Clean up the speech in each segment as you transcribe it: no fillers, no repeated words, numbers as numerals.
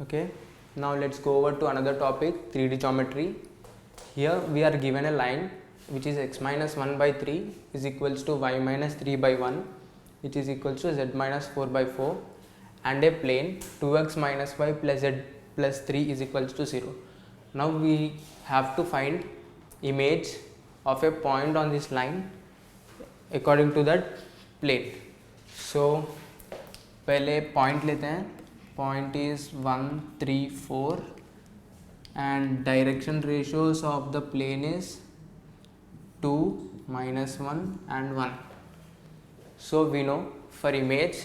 Okay, now let's go over to another topic, 3D geometry. Here we are given a line which is x minus 1 by 3 is equals to y minus 3 by 1, which is equals to z minus 4 by 4, and a plane 2x minus y plus z plus 3 is equals to 0. Now we have to find image of a point on this line according to that plane. So पहले point लेते हैं, point is 1 3 4 and direction ratios of the plane is 2 minus 1 and 1. So we know for image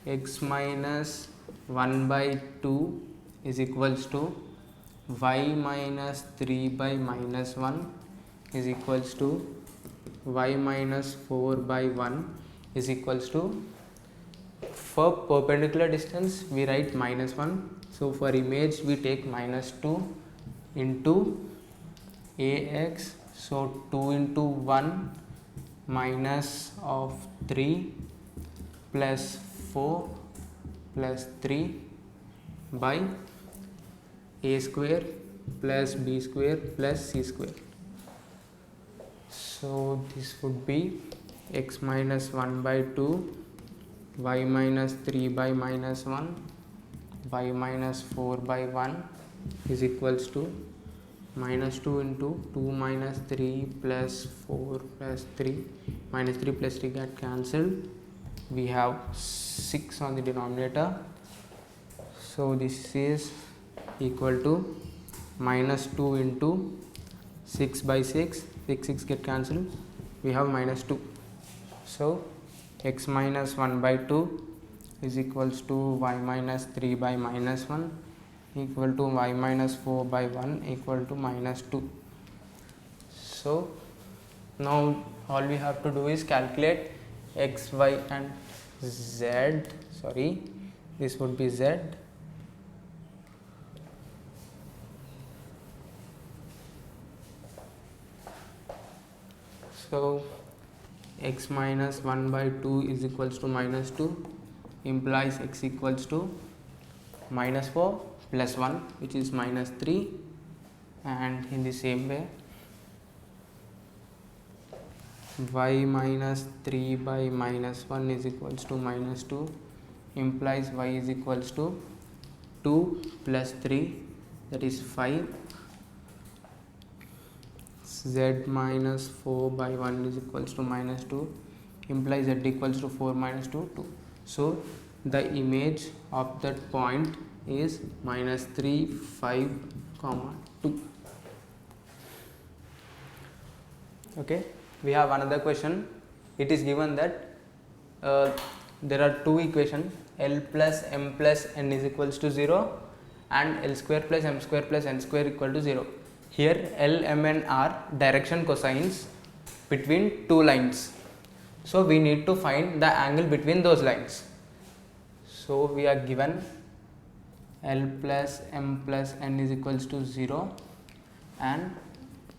x minus 1 by 2 is equals to y minus 3 by minus 1 is equals to y minus 4 by 1 is equals to, for perpendicular distance we write minus 1, so for image we take minus 2 into ax, so 2 into 1 minus of 3 plus 4 plus 3 by a square plus b square plus c square. So this would be x minus 1 by 2, y minus 3 by minus 1, y minus 4 by 1 is equals to minus 2 into 2 minus 3 plus 4 plus 3, minus 3 plus 3 get cancelled, we have 6 on the denominator, so this is equal to minus 2 into 6 by 6, 6 get cancelled, we have minus 2. So x minus 1 by 2 is equals to y minus 3 by minus 1 equal to y minus 4 by 1 equal to minus 2. So now all we have to do is calculate x, y and z, sorry, this would be z. So x minus 1 by 2 is equals to minus 2 implies x equals to minus 4 plus 1, which is minus 3, and in the same way y minus 3 by minus 1 is equals to minus 2 implies y is equals to 2 plus 3, that is 5, z minus 4 by 1 is equals to minus 2 implies z equals to 4 minus 2, 2. So the image of that point is minus 3 5 comma 2. Okay, we have another question. It is given that there are two equations, L plus M plus N is equals to 0 and L square plus M square plus N square equal to 0. Here L, M and R direction cosines between two lines, so we need to find the angle between those lines. So we are given L plus M plus N is equals to 0 and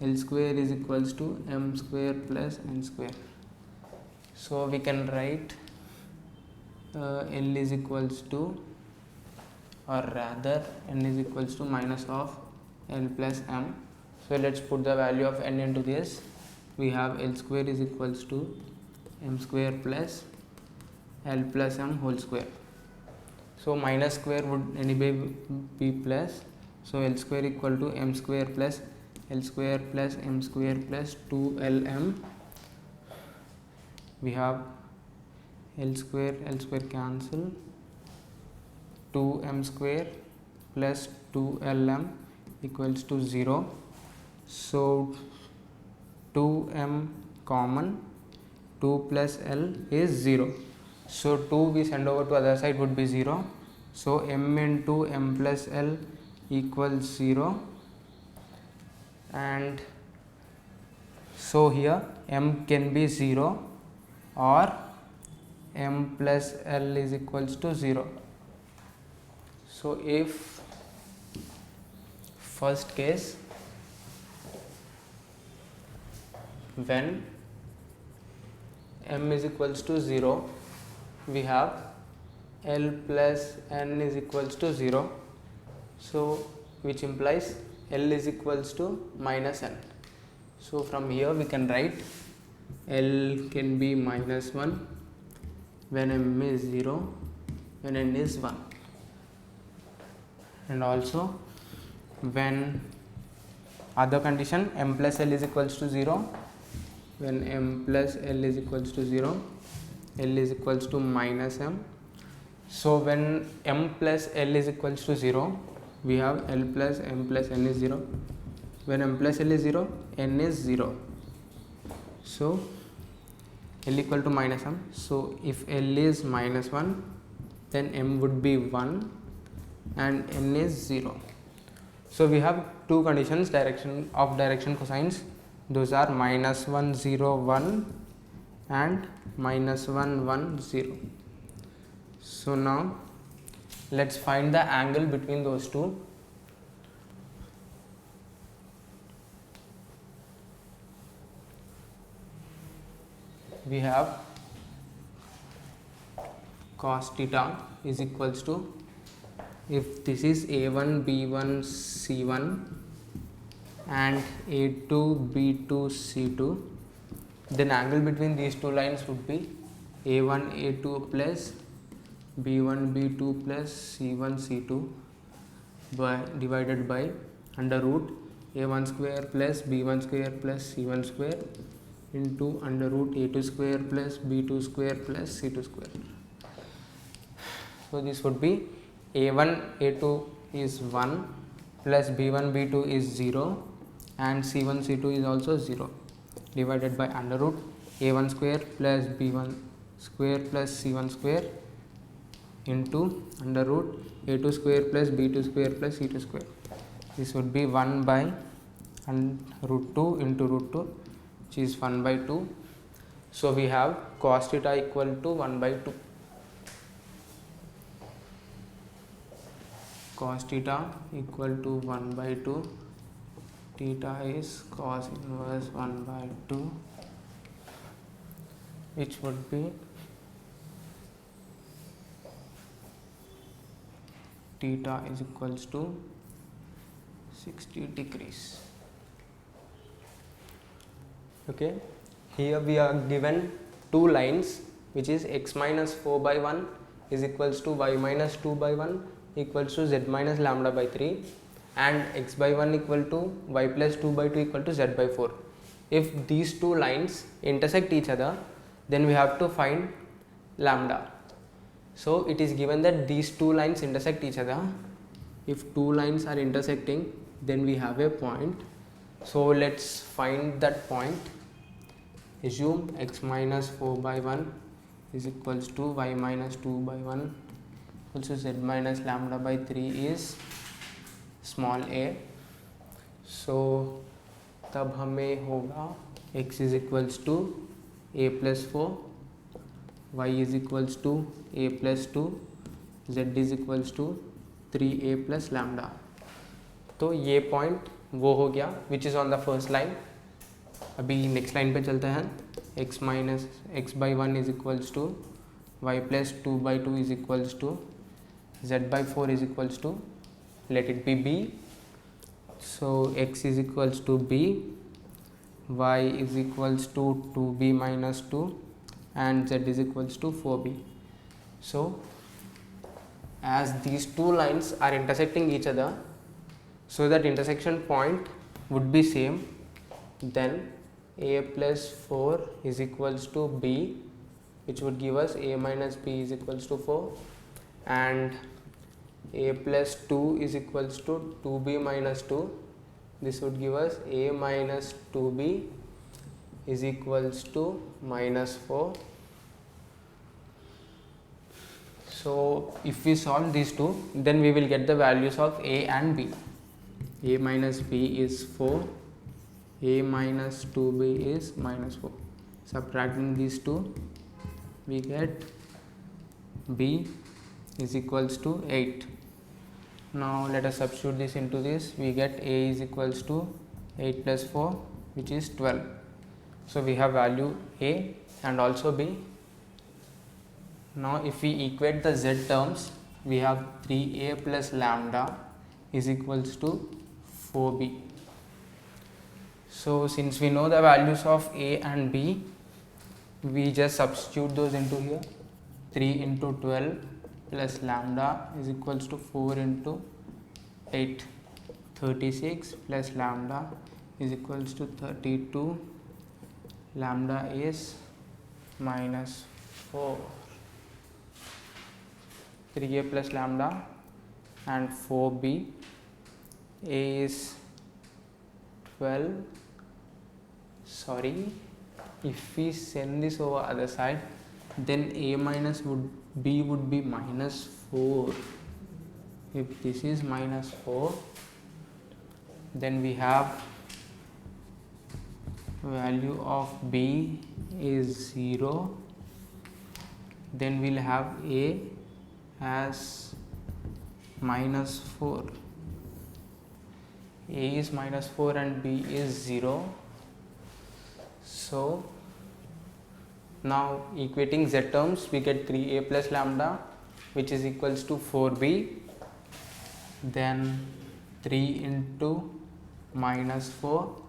L square is equals to M square plus N square. So we can write L is equals to, or rather N is equals to minus of L plus M. So let's put the value of N into this. We have L square is equals to M square plus L plus M whole square. So minus square would anyway be plus, so L square equal to M square plus L square plus M square plus 2LM. We have L square cancel, 2M square plus 2LM equals to 0. So 2M common, 2 plus L is 0. So 2 we send over to other side would be 0. So M into M plus L equals 0, and so here M can be 0 or M plus L is equals to 0. So if first case, when M is equals to 0, we have L plus N is equals to 0 so which implies L is equals to minus n. So from here we can write L can be minus 1 when m is 0, when n is 1, and also when other condition m plus L is equals to 0, when m plus L is equals to 0, L is equals to minus m. So when m plus L is equals to 0, we have L plus m plus n is 0. When m plus L is 0, n is 0. So L equal to minus m. So if L is minus 1, then m would be 1 and n is 0. So we have two conditions direction cosines. Those are minus 1 0 1 and minus 1 1 0. So now let's find the angle between those two. We have cos theta is equals to, if this is a1 b1 c1 and a2 b2 c2, then angle between these two lines would be a1 a2 plus b1 b2 plus c1 c2 divided by under root a1 square plus b1 square plus c1 square into under root a2 square plus b2 square plus c2 square. So this would be a1 a2 is 1 plus b1 b2 is 0 and c1 c2 is also 0 divided by under root a1 square plus b1 square plus c1 square into under root a2 square plus b2 square plus c2 square. This would be 1 by root 2 into root 2, which is 1 by 2. So we have cos theta equal to 1 by 2. Cos theta equal to 1 by 2. Theta is cos inverse 1 by 2, which would be theta is equals to 60 degrees. Okay, here we are given two lines, which is x minus 4 by 1 is equals to y minus 2 by 1 equals to z minus lambda by 3, and x by 1 equal to y plus 2 by 2 equal to z by 4. If these two lines intersect each other, then we have to find lambda. So it is given that these two lines intersect each other. If two lines are intersecting, then we have a point. So let's find that point. Assume x minus 4 by 1 is equals to y minus 2 by 1 equals to z minus lambda by 3 is small a. So तब हमें होगा x is equals to a plus 4, y is equals to a plus 2, z is equals to 3a plus lambda. तो ये point वो हो गया which is on the first line. अभी next line पे चलते हैं. x minus x by 1 is equals to y plus 2 by 2 is equals to z by 4 is equals to, let it be b. So x is equals to b, y is equals to 2b minus 2 and z is equals to 4b. So as these two lines are intersecting each other, so that intersection point would be same, then a plus 4 is equals to b, which would give us a minus b is equals to 4, and a plus 2 is equals to 2b minus 2. This would give us a minus 2b is equals to minus 4. So if we solve these two, then we will get the values of a and b. A minus b is 4, a minus 2b is minus 4. Subtracting these two, we get b is equals to 8. Now let us substitute this into this. We get a is equals to 8 plus 4, which is 12. So we have value a and also b. Now if we equate the z terms, we have 3a plus lambda is equals to 4b. So since we know the values of a and b, we just substitute those into here. 3 into 12 plus lambda is equals to 4 into 8, 36 plus lambda is equals to 32. Lambda is minus 4. 3a plus lambda and 4b. A is 12. Sorry, if we send this over other side, then a minus b would be minus 4. If this is minus 4, then we have value of b is 0. Then we'll have a as minus 4. A is minus 4 and b is 0. So now equating z terms, we get 3a plus lambda, which is equals to 4b. Then 3 into minus 4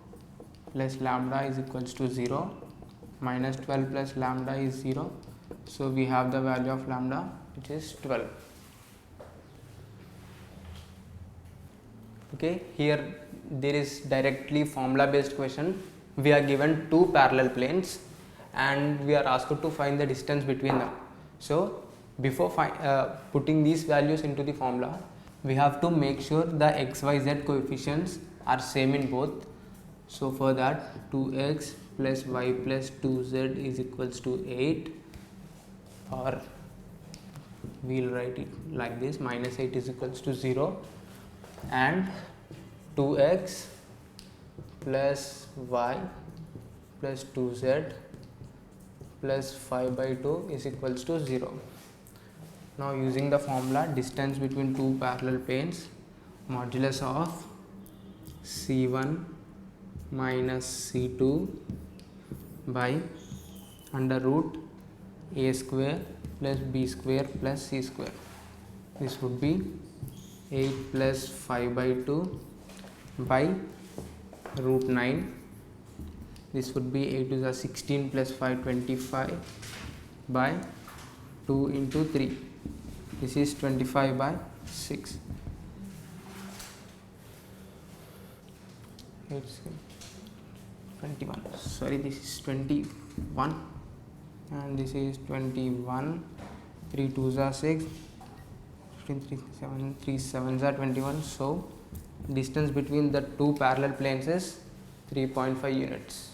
plus lambda is equals to 0. Minus 12 plus lambda is 0. So we have the value of lambda, which is 12. Okay, here there is directly formula based question. We are given two parallel planes and we are asked to find the distance between them. So before putting these values into the formula, we have to make sure the x, y, z coefficients are same in both. So for that, 2x plus y plus 2z is equals to 8, or we'll write it like this, minus 8 is equals to 0, and 2x plus y plus 2z plus 5 by 2 is equals to 0. Now using the formula, distance between two parallel planes, modulus of c1 minus c2 by under root a square plus b square plus c square. This would be 8 plus 5 by 2 by root 9. This would be 8 to the 16 plus 5, 25 by 2 into 3. This is 25 by 6. It's 21. Sorry, this is 21 and this is 21. 3 2s are 6. 15 3 7 3 7s are 21. So distance between the two parallel planes is 3.5 units.